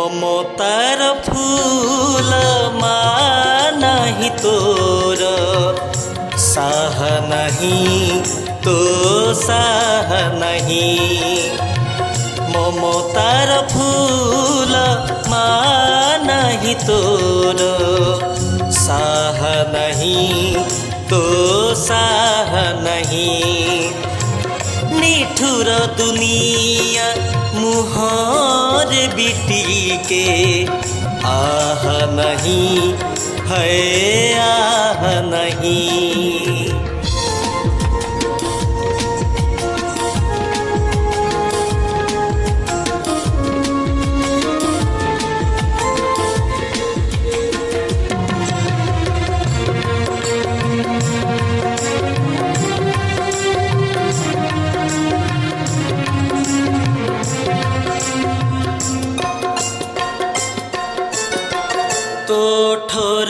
মমতার ফুল মা নাহি তোর সাহ নাহি তো সাহ নাহি মমতার ফুল মা নাহি তোর সাহ নাহি তো সাহ নাহি নিঠুর দুনিয়া মুহর बिटिके आह नहीं है आह नहीं। तो ठोर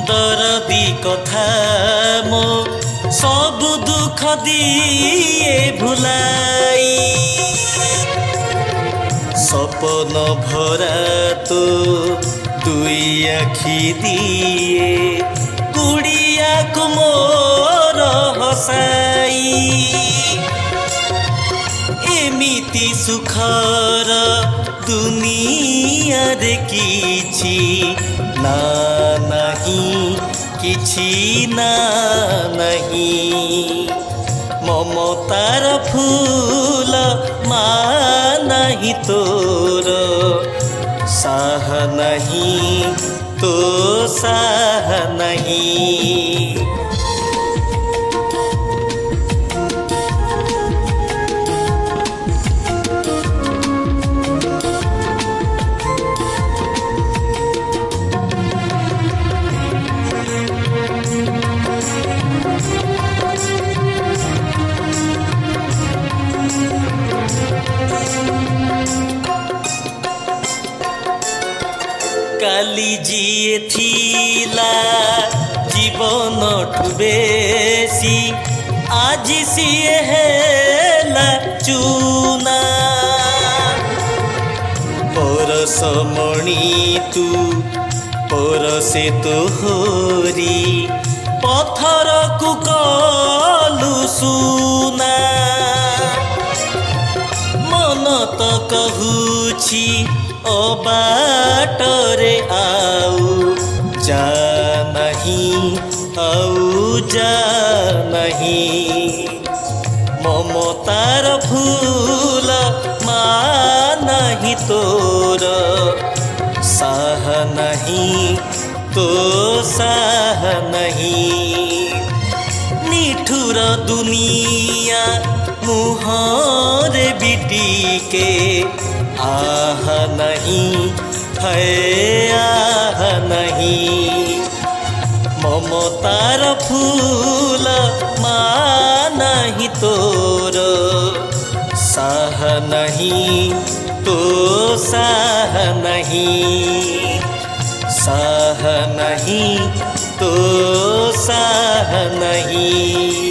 दरदी कथा मो सब दुख दिए भुलाई सपन भरा तो दुई आखि दिए कुड़िया को मोर हसाई एमिति सुखर दुनिया रे किछि ना नहीं किछि ना नहीं ममतार फूल मा नहीं तोर साह नहीं तो साह नहीं। काली जिए थिला जीवन ठु बेसी आज सिए हेला चूना परसमणि तू परसे तो होरी पत्थर को कलु सुना मन तो कहूछि बाटरे आउ जा नहीं आउ जा नहीं ममतार फूल मा नहीं तोर साह नहीं तो साह नहीं निठुर दुनिया मुहर बिटिके आह नहीं है आह नहीं ममतार फूल मा नहीं तोर साह नहीं तो साह नहीं साह नहीं तो साह नहीं।